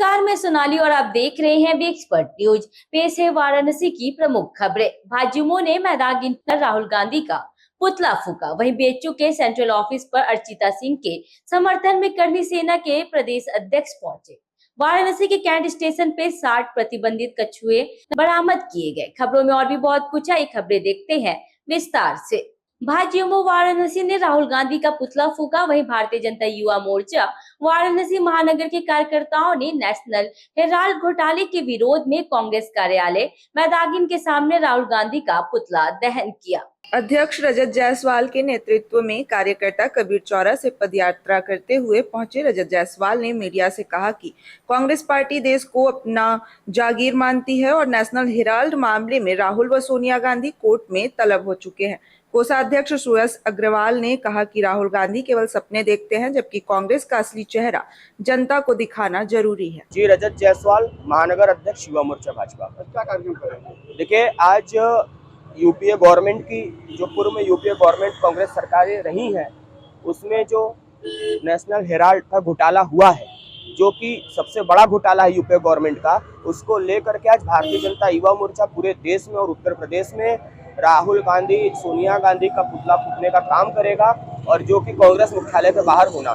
नमस्कार, मैं सोनाली और आप देख रहे हैं वी एक्सपर्ट न्यूज। पेश है वाराणसी की प्रमुख खबरें। भाजयुमो ने मैदान पर राहुल गांधी का पुतला फूका। वहीं बीएचयू के सेंट्रल ऑफिस पर अर्चिता सिंह के समर्थन में करनी सेना के प्रदेश अध्यक्ष पहुंचे। वाराणसी के कैंट स्टेशन पे 60 प्रतिबंधित कछुए बरामद किए गए। खबरों में और भी बहुत कुछ है, खबरें देखते हैं विस्तार से। भाजयुमो वाराणसी ने राहुल गांधी का पुतला फूका। वहीं भारतीय जनता युवा मोर्चा वाराणसी महानगर के कार्यकर्ताओं ने नेशनल हेराल्ड घोटाले के विरोध में कांग्रेस कार्यालय मैदागिन के सामने राहुल गांधी का पुतला दहन किया। अध्यक्ष रजत जायसवाल के नेतृत्व में कार्यकर्ता कबीर चौरा से पदयात्रा करते हुए पहुंचे। रजत जायसवाल ने मीडिया से कहा कि कांग्रेस पार्टी देश को अपना जागीर मानती है और नेशनल हेराल्ड मामले में राहुल व सोनिया गांधी कोर्ट में तलब हो चुके हैं। कोषाध्यक्ष सुयश अग्रवाल ने कहा कि राहुल गांधी केवल सपने देखते हैं, जबकि कांग्रेस का असली चेहरा जनता को दिखाना जरूरी है। जी, रजत जायसवाल, महानगर अध्यक्ष युवा मोर्चा भाजपा। क्या कार्यक्रम करेंगे? देखिए, आज यूपीए गवर्नमेंट की जो पूर्व में यूपीए गवर्नमेंट कांग्रेस सरकारें रही हैं, उसमें जो नेशनल हेराल्ड का घोटाला हुआ है, जो कि सबसे बड़ा घोटाला है यूपीए गवर्नमेंट का, उसको लेकर के आज भारतीय जनता युवा मोर्चा पूरे देश में और उत्तर प्रदेश में राहुल गांधी, सोनिया गांधी का पुतला फूकने का काम करेगा और जो कि कांग्रेस मुख्यालय के बाहर होना।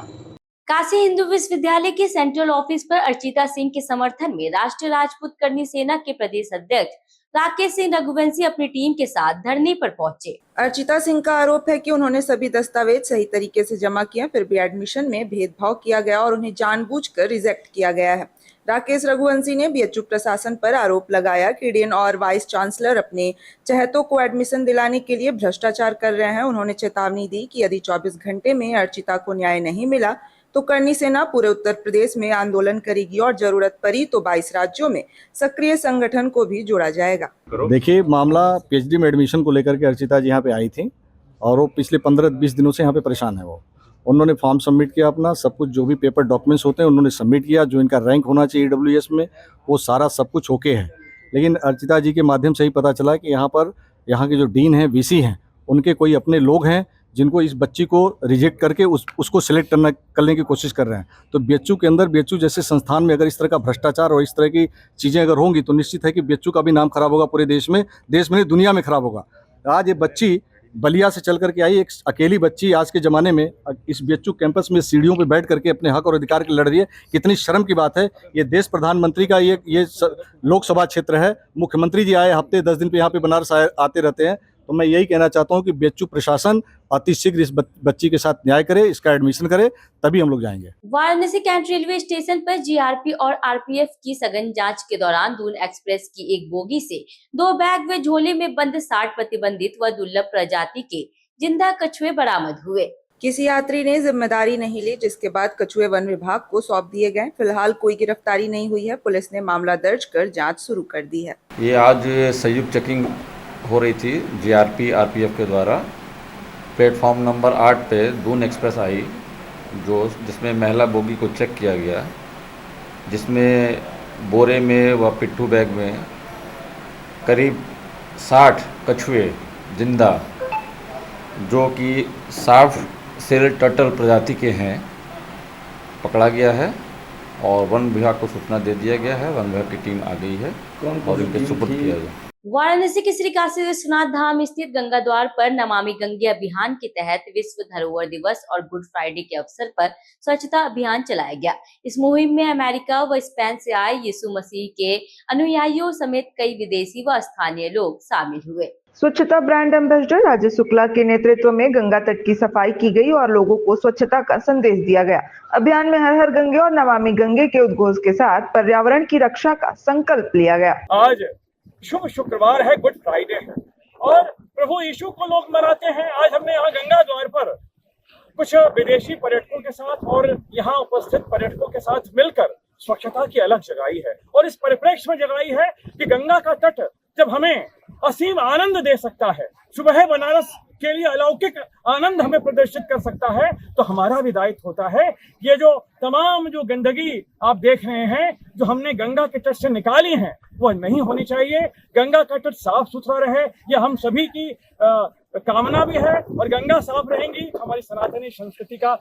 काशी हिंदू विश्वविद्यालय के सेंट्रल ऑफिस पर अर्चिता सिंह के समर्थन में राष्ट्रीय राजपूत करनी सेना के प्रदेश अध्यक्ष राकेश सिंह रघुवंशी अपनी टीम के साथ धरने पर पहुंचे। अर्चिता सिंह का आरोप है कि उन्होंने सभी दस्तावेज सही तरीके से जमा किए, फिर भी एडमिशन में भेदभाव किया गया और उन्हें जानबूझकर रिजेक्ट किया गया है। राकेश रघुवंशी ने बीएचयू प्रशासन पर आरोप लगाया कि डीन और वाइस चांसलर अपने चहेतों को एडमिशन दिलाने के लिए भ्रष्टाचार कर रहे हैं। उन्होंने चेतावनी दी कि यदि 24 घंटे में अर्चिता को न्याय नहीं मिला तो करनी सेना पूरे उत्तर प्रदेश में आंदोलन करेगी और जरूरत पड़ी तो 22 राज्यों में सक्रिय संगठन को भी जोड़ा जाएगा। देखिए, मामला पीएचडी में एडमिशन को लेकर के अर्चिता जी यहाँ पे आई थी और वो पिछले 15-20 दिनों से यहाँ पे परेशान है। उन्होंने फॉर्म सबमिट किया, अपना सब कुछ जो भी पेपर डॉक्यूमेंट्स होते हैं उन्होंने सबमिट किया। जो इनका रैंक होना चाहिए ईडब्ल्यूएस में, वो सारा सब कुछ ओके है। लेकिन अर्चिता जी के माध्यम से ही पता चला कि यहाँ के जो डीन हैं, वीसी हैं, उनके कोई अपने लोग हैं जिनको इस बच्ची को रिजेक्ट करके उसको सिलेक्ट करने की कोशिश कर रहे हैं। तो बीएचयू के अंदर, बीएचयू जैसे संस्थान में अगर इस तरह का भ्रष्टाचार और इस तरह की चीज़ें अगर होंगी तो निश्चित है कि बीएचयू का भी नाम खराब होगा, पूरे देश में नहीं दुनिया में खराब होगा। आज ये बच्ची बलिया से चल करके आई, एक अकेली बच्ची आज के ज़माने में इस बीएचयू कैंपस में सीढ़ियों पे बैठ करके अपने हक और अधिकार के लड़ रही है। कितनी शर्म की बात है। ये देश प्रधानमंत्री का ये लोकसभा क्षेत्र है। मुख्यमंत्री जी आए हफ्ते 10 दिन पे यहाँ पे बनारस आते रहते हैं। तो मैं यही कहना चाहता हूँ कि बीएचयू प्रशासन अतिशीघ्र इस बच्ची के साथ न्याय करे, इसका एडमिशन करे, तभी हम लोग जाएंगे। वाराणसी कैंट रेलवे स्टेशन पर जीआरपी और आरपीएफ की सघन जांच के दौरान दून एक्सप्रेस की एक बोगी से 2 बैग व झोले में बंद 60 प्रतिबंधित व दुर्लभ प्रजाति के जिंदा कछुए बरामद हुए। किसी यात्री ने जिम्मेदारी नहीं ली, जिसके बाद कछुए वन विभाग को सौंप दिए गए। फिलहाल कोई गिरफ्तारी नहीं हुई है। पुलिस ने मामला दर्ज कर जाँच शुरू कर दी है। ये आज संयुक्त चेकिंग हो रही थी जीआरपी आरपीएफ के द्वारा। प्लेटफॉर्म नंबर 8 पे दून एक्सप्रेस आई, जिसमें महिला बोगी को चेक किया गया, जिसमें बोरे में व पिट्ठू बैग में करीब 60 कछुए जिंदा, जो कि सॉफ्ट सेल टर्टल प्रजाति के हैं, पकड़ा गया है और वन विभाग को सूचना दे दिया गया है। वन विभाग की टीम आ गई है और इनके सुपुर्द किया गया। वाराणसी के श्री काशी विश्वनाथ धाम स्थित गंगा द्वार पर नमामि गंगे अभियान के तहत विश्व धरोहर दिवस और गुड फ्राइडे के अवसर पर स्वच्छता अभियान चलाया गया। इस मुहिम में अमेरिका व स्पेन से आए यीशु मसीह के अनुयायियों समेत कई विदेशी व स्थानीय लोग शामिल हुए। स्वच्छता ब्रांड एम्बेसडर राजेश शुक्ला के नेतृत्व में गंगा तट की सफाई की गई और लोगों को स्वच्छता का संदेश दिया गया। अभियान में हर हर गंगे और नमामि गंगे के उद्घोष के साथ पर्यावरण की रक्षा का संकल्प लिया गया। आज शुभ शुक्रवार है, गुड फ्राइडे है और प्रभु यीशु को लोग मनाते हैं। आज हमने यहाँ गंगा द्वार पर कुछ विदेशी पर्यटकों के साथ और यहाँ उपस्थित पर्यटकों के साथ मिलकर स्वच्छता की अलग जगाई है और इस परिप्रेक्ष्य में जगाई है कि गंगा का तट जब हमें असीम आनंद दे सकता है, सुबह बनारस के लिए अलौकिक आनंद हमें प्रदर्शित कर सकता है, तो हमारा भी दायित्व होता है ये जो तमाम जो गंदगी आप देख रहे हैं जो हमने गंगा के तट से निकाली है वो नहीं होनी चाहिए। गंगा का तट साफ सुथरा रहे, ये हम सभी की कामना भी है और गंगा साफ रहेंगी, हमारी सनातनी संस्कृति का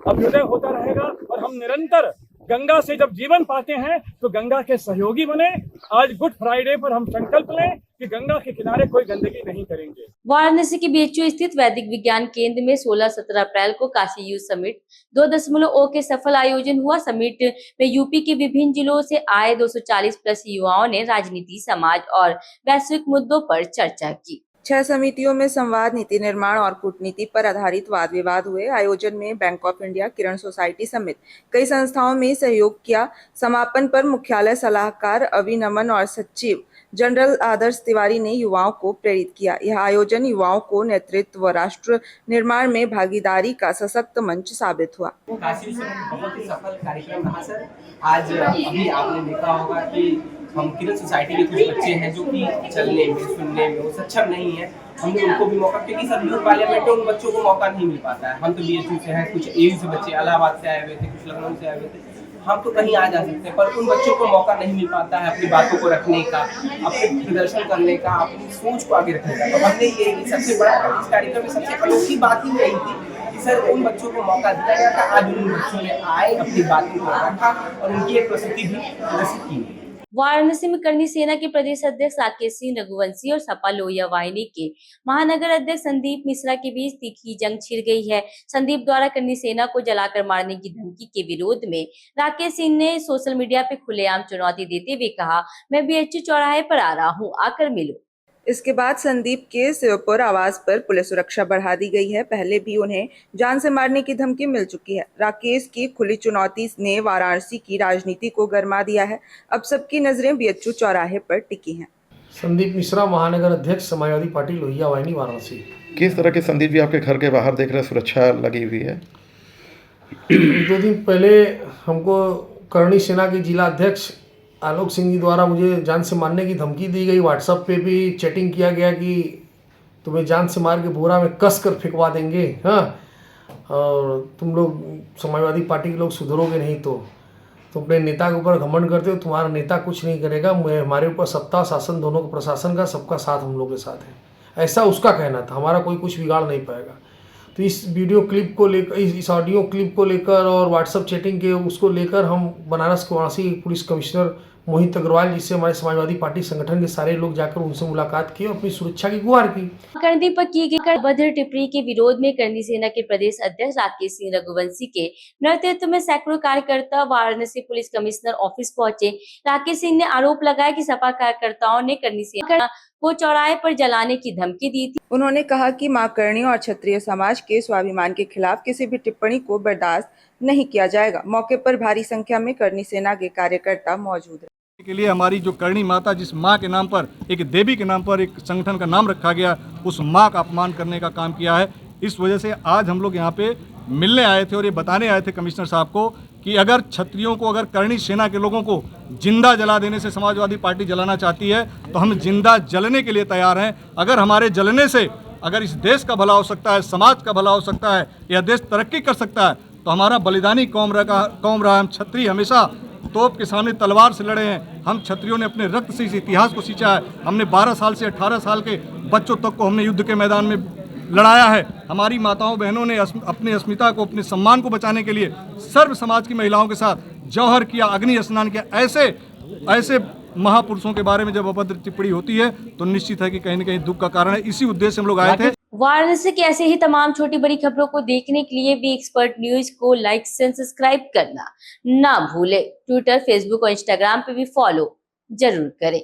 अभ्युदय होता रहेगा और हम निरंतर गंगा से जब जीवन पाते हैं तो गंगा के सहयोगी बने। आज गुड फ्राइडे पर हम संकल्प लें कि गंगा के किनारे कोई गंदगी नहीं करेंगे। वाराणसी के बीएचयू स्थित वैदिक विज्ञान केंद्र में 16-17 अप्रैल को काशी यूथ समिट 2.0 के सफल आयोजन हुआ। समिट में यूपी के विभिन्न जिलों से आए 240 प्लस युवाओं ने राजनीति, समाज और वैश्विक मुद्दों पर चर्चा की। 6 समितियों में संवाद, नीति निर्माण और कूटनीति पर आधारित वाद विवाद हुए। आयोजन में bank of India, Kiran society समेत कई संस्थाओं में सहयोग किया। समापन पर मुख्यालय सलाहकार अवि नमन और सचिव जनरल आदर्श तिवारी ने युवाओं को प्रेरित किया। यह आयोजन युवाओं को नेतृत्व व राष्ट्र निर्माण में भागीदारी का सशक्त मंच साबित हुआ। काशी समिट बहुत ही सफल कार्यक्रम रहा सर। आज अभी आपने देखा होगा कि हम किरण सोसाइटी के कुछ बच्चे हैं जो कि चलने में, सुनने में वो सक्षम नहीं है। हमने उनको भी मौका, क्योंकि सर यूथ पार्लियामेंट में उन बच्चों को मौका नहीं मिल पाता है। हम तो बीएचयू से हैं, कुछ एयू से बच्चे इलाहाबाद से आए हुए थे, कुछ लखनऊ से आए हुए थे। हम तो कहीं आ जा सकते हैं, पर उन बच्चों को मौका नहीं मिल पाता है अपनी बातों को रखने का, अपने प्रदर्शन करने का, अपनी सोच को आगे रखने का। तो हमने ये सबसे बड़ा इस कार्यक्रम में सबसे अनोखी बात ही रही थी कि सर उन बच्चों को मौका दिया गया था। आज उन बच्चों ने आए, अपनी बातों को रखा और उनकी एक प्रस्तुति भी प्रदर्शित की। वाराणसी में करनी सेना के प्रदेश अध्यक्ष राकेश सिंह रघुवंशी और सपा लोहिया वाहिनी के महानगर अध्यक्ष संदीप मिश्रा के बीच तीखी जंग छिड़ गई है। संदीप द्वारा करनी सेना को जलाकर मारने की धमकी के विरोध में राकेश सिंह ने सोशल मीडिया पे खुलेआम चुनौती देते हुए कहा, मैं बीएचयू चौराहे पर आ रहा हूँ, आकर मिलो। इसके बाद संदीप के शिवपुर आवास पर पुलिस सुरक्षा बढ़ा दी गई है। पहले भी उन्हें जान से मारने की धमकी मिल चुकी है। राकेश की खुली चुनौती ने वाराणसी की राजनीति को गरमा दिया है। अब सबकी नजरें बीएचयू चौराहे पर टिकी हैं। संदीप मिश्रा, महानगर अध्यक्ष, समाजवादी पार्टी, लोहिया वाहिनी, वाराणसी। किस तरह के संदीप जी आपके घर के बाहर देख रहे सुरक्षा लगी हुई है? 2 दिन पहले हमको करनी सेना के जिला अध्यक्ष आलोक सिंह जी द्वारा मुझे जान से मारने की धमकी दी गई। व्हाट्सएप पे भी चैटिंग किया गया कि तुम्हें जान से मार के बोरा में कस कर फेंकवा देंगे, हाँ, और तुम लोग समाजवादी पार्टी के लोग सुधरोगे नहीं तो तुम अपने नेता के ऊपर घमंड करते हो, तुम्हारा नेता कुछ नहीं करेगा। हमारे ऊपर सत्ता शासन दोनों को, प्रशासन का सबका साथ हम लोग के साथ है, ऐसा उसका कहना था। हमारा कोई कुछ बिगाड़ नहीं पाएगा। तो इस वीडियो क्लिप को लेकर, इस ऑडियो क्लिप को लेकर और व्हाट्सएप चैटिंग के उसको लेकर हम बनारस के वाराणसी पुलिस कमिश्नर मोहित अग्रवाल, जिससे हमारे समाजवादी पार्टी संगठन के सारे लोग जाकर उनसे मुलाकात की और अपनी सुरक्षा की गुहार की। करनी पर की गई अभद्र टिप्पणी के विरोध में करनी सेना के प्रदेश अध्यक्ष राकेश सिंह रघुवंशी के नेतृत्व में सैकड़ों कार्यकर्ता वाराणसी पुलिस कमिश्नर ऑफिस पहुंचे। राकेश सिंह ने आरोप लगाया कि सपा कार्यकर्ताओं ने करनी सेना को चौराहे पर जलाने की धमकी दी थी। उन्होंने कहा कि मां करणी और क्षत्रिय समाज के स्वाभिमान के खिलाफ किसी भी टिप्पणी को बर्दाश्त नहीं किया जाएगा। मौके पर भारी संख्या में करनी सेना के कार्यकर्ता मौजूद रहे। के लिए हमारी जो करणी माता, जिस माँ के नाम पर, एक देवी के नाम पर एक संगठन का नाम रखा गया, उस माँ का अपमान करने का काम किया है। इस वजह से आज हम लोग यहाँ पे मिलने आए थे और ये बताने आए थे कमिश्नर साहब को कि अगर क्षत्रियों को, अगर करणी सेना के लोगों को जिंदा जला देने से समाजवादी पार्टी जलाना चाहती है तो हम जिंदा जलने के लिए तैयार हैं। अगर हमारे जलने से अगर इस देश का भला हो सकता है, समाज का भला हो सकता है, यह देश तरक्की कर सकता है, तो हमारा बलिदानी कौम रहा। हम क्षत्रिय हमेशा तोप के सामने तलवार से लड़े हैं। हम क्षत्रियों ने अपने रक्त से इस इतिहास को सींचा है। हमने 12 साल से 18 साल के बच्चों तक को हमने युद्ध के मैदान में लड़ाया है। हमारी माताओं बहनों ने अपनी अस्मिता को, अपने सम्मान को बचाने के लिए सर्व समाज की महिलाओं के साथ जौहर किया, अग्नि स्नान किया। ऐसे महापुरुषों के बारे में जब अभद्र टिप्पणी होती है तो निश्चित है कि कहीं न कहीं दुख का कारण है। इसी उद्देश्य से हम लोग आए थे। वाराणसी की ऐसे ही तमाम छोटी बड़ी खबरों को देखने के लिए वी एक्सपर्ट न्यूज को लाइक से सब्सक्राइब करना ना भूले। ट्विटर, फेसबुक और इंस्टाग्राम पे भी फॉलो जरूर करें।